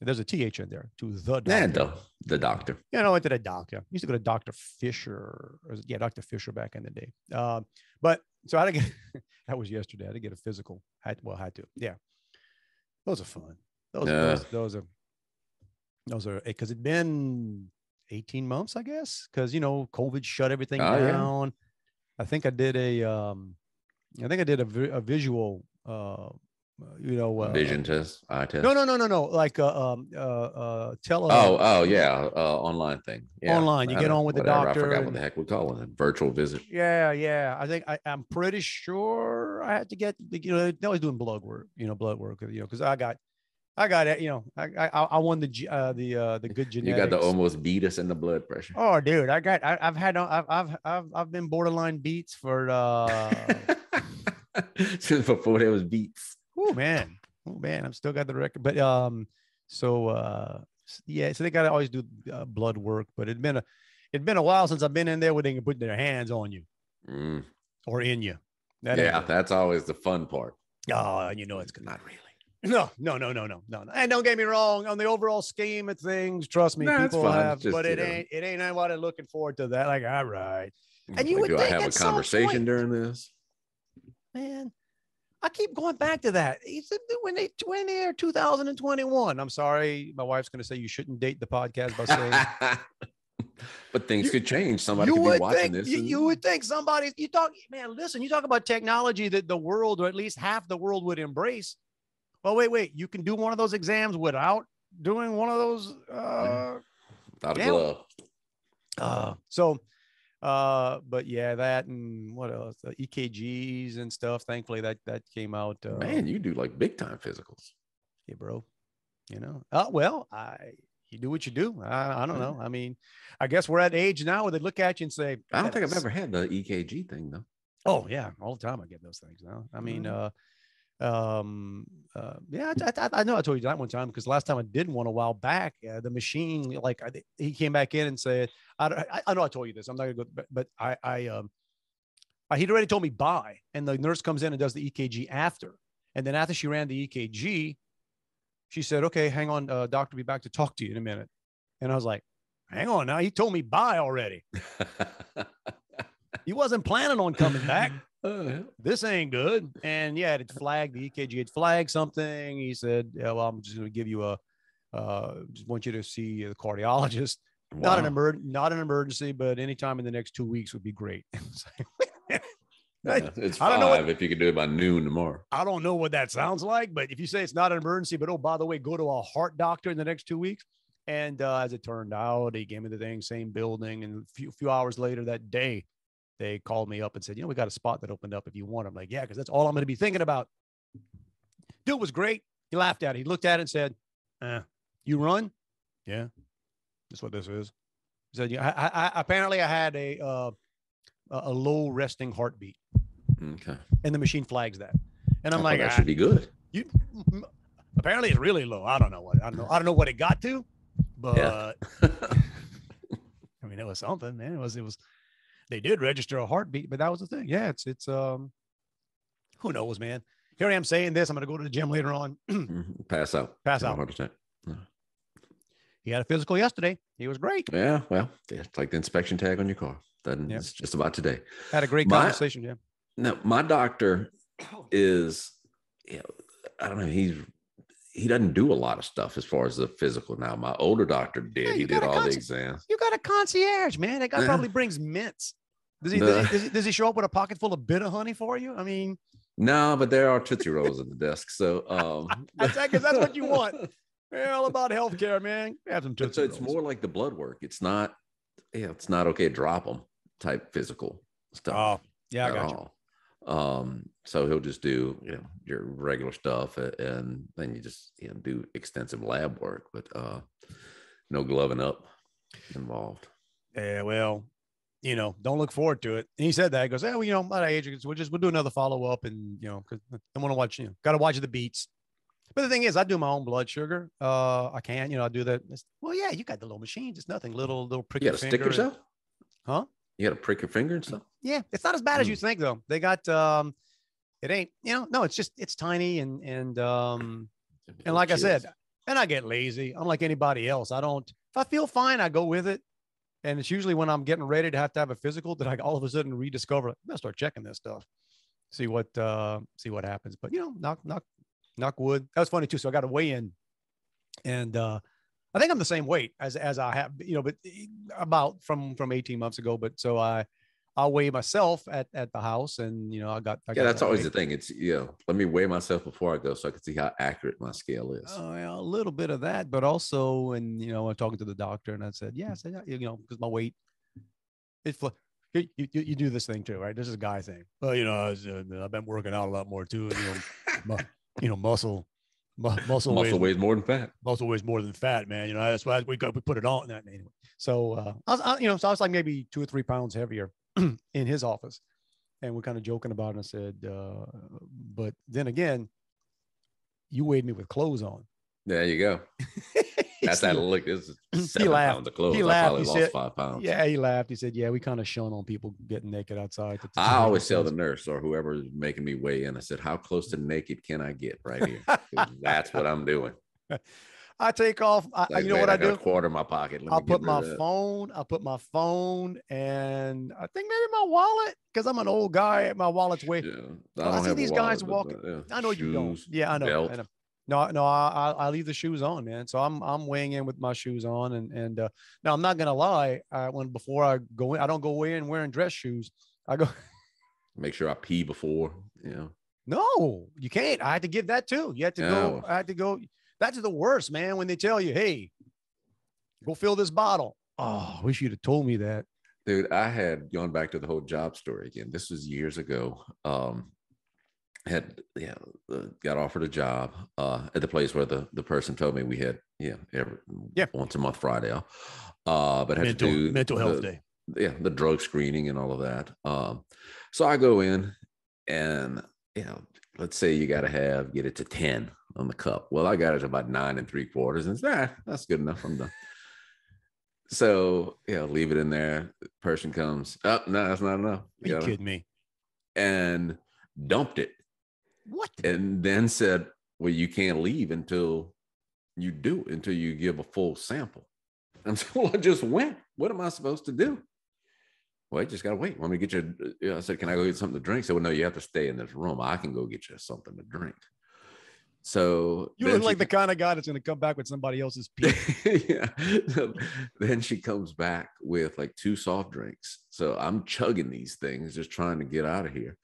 There's a TH in there, to the doctor.
Yeah, the doctor.
You know, I went to the doctor. I used to go to Dr. Fisher. Dr. Fisher back in the day. But so I had to get, that was yesterday. I had to get a physical. Had to. Yeah. Those are fun. Those are, because it'd been 18 months, I guess. Because, you know, COVID shut everything down. Yeah. I think I did a visual,
vision test, eye test.
No. Like
online thing. Yeah.
Online, you get on with the doctor.
I forgot what the heck we call it. Virtual visit.
Yeah. I think I'm pretty sure I had to get. You know, they always doing blood work. Because I got it. You know, I won the good genetics.
You got to almost beat us in the blood pressure.
Oh, dude, I've been borderline beats for
since before there was beats.
Oh man, I've still got the record. But so they got to always do blood work. But it'd been a while since I've been in there where they can put their hands on you or in you.
That's always the fun part.
Oh, you know it's good.
Not really.
No. And don't get me wrong, on the overall scheme of things, trust me, people have, but it ain't anybody looking forward to that. Like, all right. And you would think
I have a conversation during this?
Man, I keep going back to that. He said when they are 2021. I'm sorry, my wife's going to say you shouldn't date the podcast by saying.
But things could change. Somebody could be watching this.
You would think somebody. You talk about technology that the world, or at least half the world, would embrace. Well, wait. You can do one of those exams without doing one of those.
Without a glove.
But yeah, that and what else? EKGs and stuff. Thankfully, that came out.
Man, you do like big time physicals.
Yeah, bro. You know. You do what you do. I don't know. I mean, I guess we're at the age now where they look at you and say,
I don't think I've ever had the EKG thing though.
Oh yeah, all the time I get those things now. I mean, I know I told you that one time because last time I did one a while back, the machine, like he came back in and said, I know I told you this. I'm not gonna go, but he'd already told me bye, and the nurse comes in and does the EKG after, and then after she ran the EKG, she said, "Okay, hang on, doctor, will be back to talk to you in a minute," and I was like, "Hang on, now he told me bye already." He wasn't planning on coming back. This ain't good. And yeah, it flagged the EKG. It flagged something. He said, "Yeah, well, I'm just going to give you just want you to see the cardiologist." Wow. Not an emergency, but anytime in the next 2 weeks would be great.
It's I don't know if you could do it by noon tomorrow.
I don't know what that sounds like, but if you say it's not an emergency, but oh, by the way, go to a heart doctor in the next 2 weeks. And as it turned out, he gave me the thing, same building. And a few hours later that day, they called me up and said, "You know, we got a spot that opened up if you want." I'm like, "Yeah, because that's all I'm going to be thinking about." Dude was great. He laughed at it. He looked at it and said, "You run?" "Yeah, that's what this is." He said, "Yeah, I apparently I had a low resting heartbeat."
Okay.
And the machine flags that. And I'm like,
that should be good.
Apparently it's really low. I don't know what it got to, but yeah. I mean, it was something, man. It was. They did register a heartbeat, but that was the thing. Yeah, it's who knows, man. Here I am saying this. I'm going to go to the gym later on.
Pass out.
Heart attack. He had a physical yesterday. He was great.
Yeah, well, it's like the inspection tag on your car. It's just about today.
Had a great conversation, yeah.
No, my doctor is, I don't know. He doesn't do a lot of stuff as far as the physical. Now, my older doctor did. Yeah, he did all the exams.
You got a concierge, man. That guy probably brings mints. Does he show up with a pocket full of bitter honey for you? I mean,
no, but there are Tootsie Rolls at the desk. So
that's what you want. They're all about healthcare, man. Have some Tootsie Rolls.
It's more like the blood work. It's not okay. Drop them type physical stuff.
Oh, yeah, I got you.
So he'll just do your regular stuff, and then you just do extensive lab work, but no gloving up involved.
Yeah, well, don't look forward to it. And he said that. He goes, "Hey, well, my age, we'll do another follow up, and because I want to watch, got to watch the beats." But the thing is, I do my own blood sugar. I can, I do that. Well, yeah, you got the little machines. It's nothing. Little prick.
You got to stick yourself?
Huh?
You got to prick your finger and stuff.
Yeah, it's not as bad as you think though. They got it ain't, no, it's tiny and like I said, and I get lazy. Unlike anybody else. If I feel fine, I go with it. And it's usually when I'm getting ready to have a physical that I all of a sudden rediscover, I'm gonna start checking this stuff, see what happens. But knock wood. That was funny too. So I got to weigh in, and I think I'm the same weight as I have, but about from 18 months ago. But so I'll weigh myself at the house, and
that's always the thing. It's let me weigh myself before I go so I can see how accurate my scale is.
Oh, yeah, a little bit of that, but also, and I'm talking to the doctor, and I said, because my weight, you do this thing too, right? This is a guy thing. Well, I've been working out a lot more too, muscle
weighs more than fat.
Muscle weighs more than fat, man. That's why we put it on that anyway. So I was like maybe 2 or 3 pounds heavier in his office, and we're kind of joking about it. I said, but then again, you weighed me with clothes on.
There you go. That's that look. This is 7 pounds of clothes.
He
laughed.
I probably
lost 5 pounds.
Yeah, he laughed. He said, "Yeah, we kind of shun on people getting naked outside."
I always tell the nurse or whoever's making me weigh in, I said, "How close to naked can I get right here?" That's what I'm doing.
I take off. You know what I do?
A quarter in my pocket.
I'll put my phone, and I think maybe my wallet, because I'm an old guy. My wallet's way.
Yeah, I
see these guys walking. I know
shoes,
you don't. Yeah, I know.
Belt.
I know. No, I leave the shoes on, man. So I'm weighing in with my shoes on, and now I'm not gonna lie. Before I go in, I don't go in wearing dress shoes. I go.
Make sure I pee before.
No, you can't. I had to give that too. You have to go. I had to go. That's the worst, man. When they tell you, "Hey, go fill this bottle." Oh, I wish you'd have told me that.
Dude, I had gone back to the whole job story again. This was years ago. Got offered a job at the place where the person told me we had once a month Friday off, but had to do
mental health day.
Yeah, the drug screening and all of that. So I go in, and let's say you got to get it to 10 on the cup. Well, I got it to about 9 3/4, and it's that's good enough. I'm done. So leave it in there. The person comes up. Oh, no, that's not enough.
Are you kidding me?
And dumped it.
What?
And then said, well, you can't leave until you give a full sample. And so, well, I just went. What am I supposed to do? Well, I just got to wait. Want me to get you? I said, can I go get something to drink? So, well, no, you have to stay in this room. I can go get you something to drink. So
you look like the kind of guy that's going to come back with somebody else's pee.
Yeah. Then she comes back with like 2 soft drinks. So I'm chugging these things, just trying to get out of here.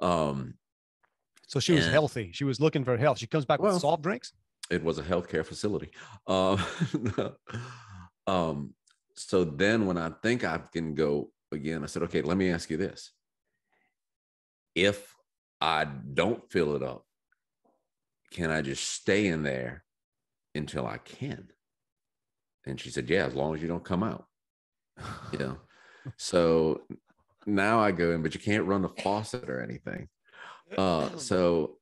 So she was healthy. She was looking for health. She comes back with soft drinks.
It was a healthcare facility. So then when I think I can go again, I said, okay, let me ask you this. If I don't fill it up, can I just stay in there until I can? And she said, yeah, as long as you don't come out. So now I go in, but you can't run the faucet or anything. So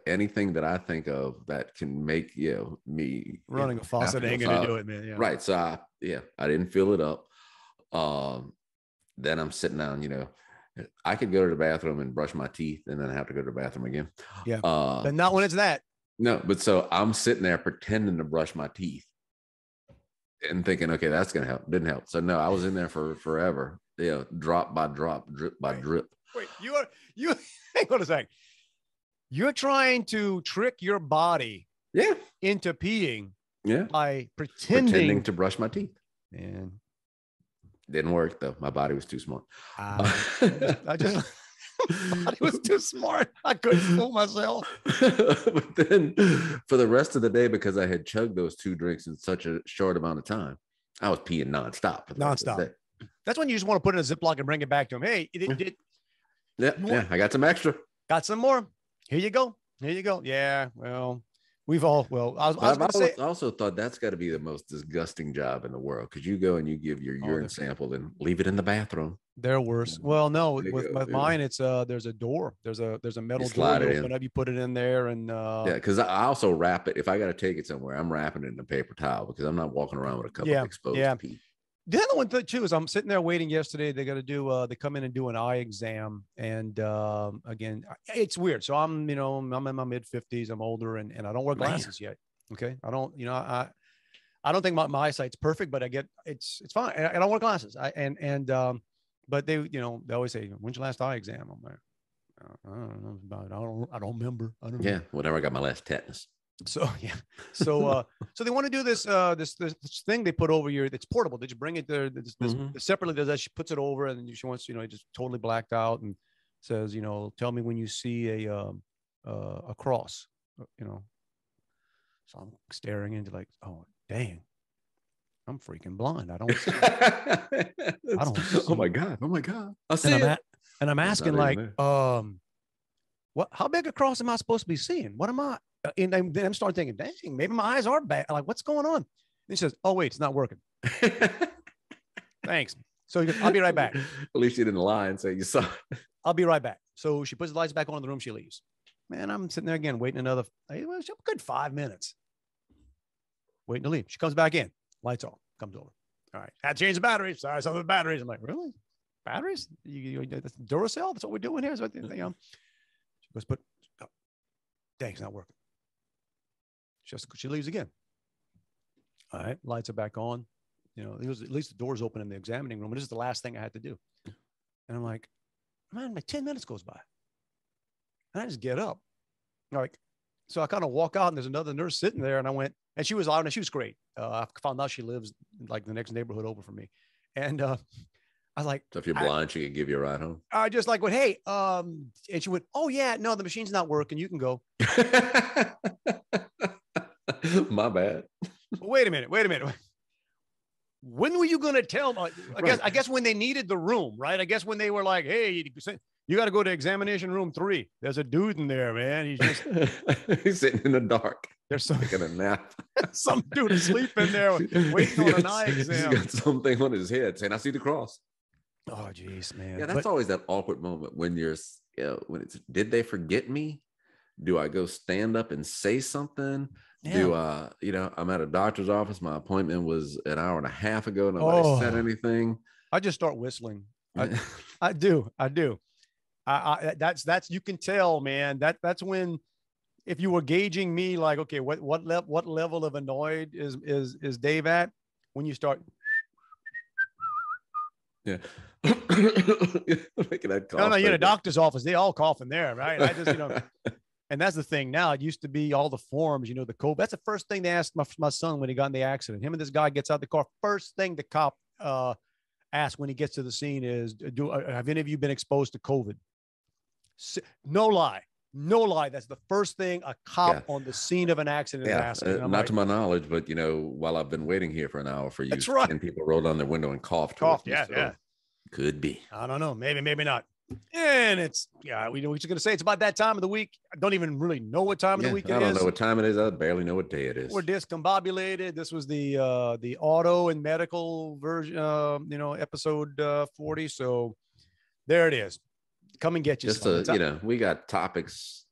anything that I think of that can make me
running a faucet ain't gonna do it, man. Yeah.
Right. So I didn't fill it up. Then I'm sitting down, I could go to the bathroom and brush my teeth and then have to go to the bathroom again.
Yeah. But not when it's that.
No, but so I'm sitting there pretending to brush my teeth and thinking, okay, that's gonna help. Didn't help. So no, I was in there for forever. Drop by drop, drip by drip.
Wait, you hang on a second. You're trying to trick your body into peeing by pretending
to brush my teeth.
And
didn't work though. My body was too smart.
It was too smart. I couldn't fool myself.
But then for the rest of the day, because I had chugged those 2 drinks in such a short amount of time, I was peeing nonstop.
Nonstop. That's when you just want to put it in a Ziploc and bring it back to him. Hey,
I got some extra.
Got some more. Here you go. Yeah. Well, we've all. Well, I
also thought that's got to be the most disgusting job in the world, because you go and you give your urine sample and leave it in the bathroom.
They're worse. Well, no, with mine, it's there's a door. There's a metal door. You open up, you put it in there, and
because I also wrap it. If I got to take it somewhere, I'm wrapping it in a paper towel, because I'm not walking around with a cup of exposed pee.
The other one too is I'm sitting there waiting yesterday. They got to do, they come in and do an eye exam. And again, it's weird. So I'm in my mid 50s. I'm older and I don't wear glasses yet. Okay. I don't, I don't think my eyesight's perfect, but I get, it's fine. I don't wear glasses. But they, they always say, when's your last eye exam? I'm like, I don't know. I don't remember. I don't know.
Yeah. Whenever I got my last tetanus.
So yeah, so they want to do this this thing they put over your. It's portable. Did you bring it there? Separately does that. She puts it over, and she wants just totally blacked out, and says, tell me when you see a cross, So I'm staring into like, oh dang, I'm freaking blind. I don't. I don't.
Oh my god! Oh my god!
And I'm asking like, what? How big a cross am I supposed to be seeing? What am I? And then I'm starting thinking, dang, maybe my eyes are bad. Like, what's going on? And he says, oh, wait, it's not working. Thanks. So he goes, I'll be right back.
At least you didn't lie and say you saw it.
I'll be right back. So she puts the lights back on in the room. She leaves. Man, I'm sitting there again, waiting another, a good 5 minutes. Waiting to leave. She comes back in. Lights off. Comes over. All right. Had to change the batteries. Sorry, some of the batteries. I'm like, really? Batteries? That's Duracell? That's what we're doing here? She goes, but dang, it's not working. She leaves again. All right, lights are back on. At least the door's open in the examining room. And this is the last thing I had to do. And I'm like, man, like 10 minutes goes by. And I just get up. So I kind of walk out and there's another nurse sitting there. And I went, and she was out and she was great. I found out she lives like the next neighborhood over from me. And I was like,
so if you're blind, she could give you a ride home.
I just like went, hey, and she went, oh yeah, no, the machine's not working. You can go.
My bad.
Wait a minute. When were you going to tell them? I guess when they needed the room, right? I guess when they were like, hey, you got to go to examination room 3. There's a dude in there, man.
He's sitting in the dark.
There's
taking a nap.
Some dude asleep in there waiting on an eye exam.
He's got something on his head saying, I see the cross.
Oh, geez, man.
Yeah, that's always that awkward moment when did they forget me? Do I go stand up and say something? Yeah. I'm at a doctor's office. My appointment was an hour and a half ago. Nobody said anything.
I just start whistling. I do. That's you can tell, man. That's when, if you were gauging me, like, okay, what level of annoyed is Dave at? When you start.
Yeah.
Making that cough. No, you're in a doctor's office. They all cough in there, right? I just, and that's the thing now. It used to be all the forms, the COVID. That's the first thing they asked my son when he got in the accident. Him and this guy gets out of the car. First thing the cop asks when he gets to the scene is, have any of you been exposed to COVID? No lie. That's the first thing a cop on the scene of an accident is asking.
Not to my knowledge, but while I've been waiting here for an hour for you,
that's right.
10 people rolled down their window and coughed.
Yeah.
Could be.
I don't know. Maybe not. And it's, we're just going to say it's about that time of the week. I don't even really know what time of the week it is.
I don't know what time it is. I barely know what day it is.
We're discombobulated. This was the auto and medical version, episode 40. So there it is. Come and get you.
We got topics.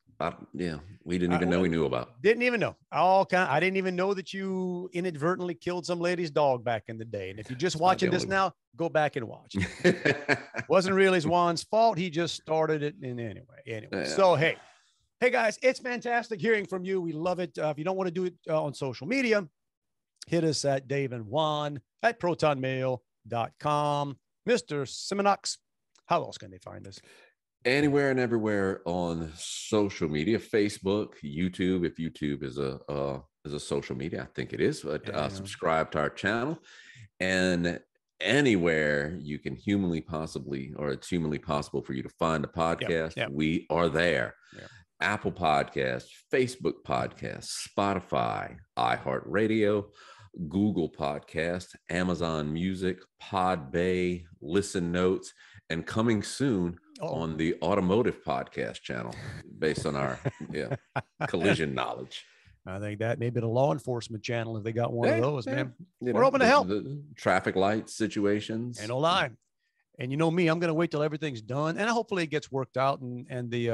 We didn't even know we knew about.
Didn't even know. I didn't even know that you inadvertently killed some lady's dog back in the day. And if you're just watching this now, go back and watch. Wasn't really Juan's fault. He just started it. And anyway. Yeah. So, hey guys, it's fantastic hearing from you. We love it. If you don't want to do it on social media, hit us at Dave and Juan at protonmail.com. Mr. Simonox, how else can they find us?
Anywhere and everywhere on social media, Facebook, YouTube. If YouTube is a social media, I think it is. But subscribe to our channel, and anywhere you can it's humanly possible for you to find a podcast. We are there. Apple Podcasts, Facebook Podcasts, Spotify, iHeartRadio, Google Podcasts, Amazon Music, Podbay, Listen Notes, and coming soon on the Automotive Podcast channel, based on our collision knowledge.
I think that maybe the law enforcement channel, if they got one of those, man. We're open to help.
The traffic light situations.
Ain't no lie. And you know me, I'm going to wait till everything's done, and hopefully it gets worked out, and the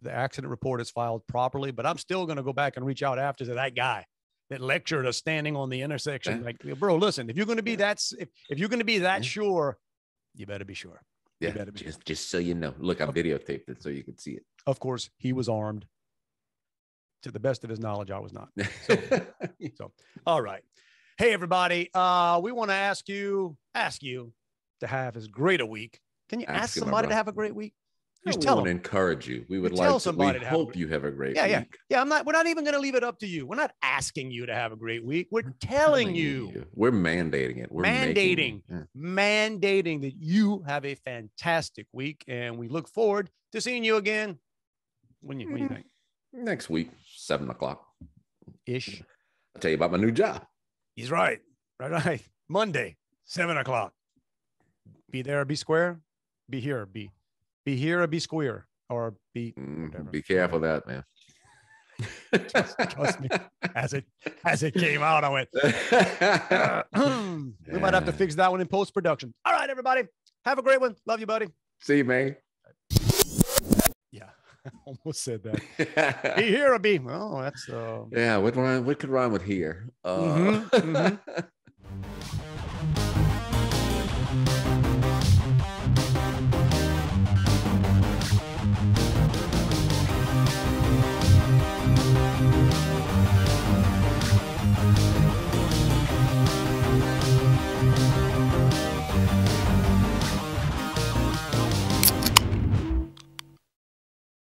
accident report is filed properly. But I'm still going to go back and reach out after to that guy. that lectured us standing on the intersection.
Yeah.
Like, bro, listen, if you're going to be that, if you're going to be that
Yeah.
sure, you better be sure. You
Yeah,
better be
just so you know. Look, I videotaped it so you could see it.
Of course, he was armed. To the best of his knowledge, I was not. So all right. Hey, everybody. We want to ask you to have as great a week. Can you ask somebody to have a great week? Just tell them.
Encourage you. We would
tell
like
somebody
we
to have
hope you have a great
Yeah,
week.
yeah. We're not even going to leave it up to you. We're not asking you to have a great week. We're telling you.
We're mandating it. We're
mandating
making
that you have a fantastic week. And we look forward to seeing you again. What do you think?
Next week, 7:00
ish.
I'll tell you about my new job.
He's right. Right. Monday, 7:00. Be there or be square. Be here. Be here or be square. Or be whatever.
Be careful of that, man.
Trust me. As it came out, I went. We might have to fix that one in post-production. All right, everybody. Have a great one. Love you, buddy.
See you, man.
Yeah. Almost said that. Be here or be. Oh, that's
yeah. What could rhyme with here?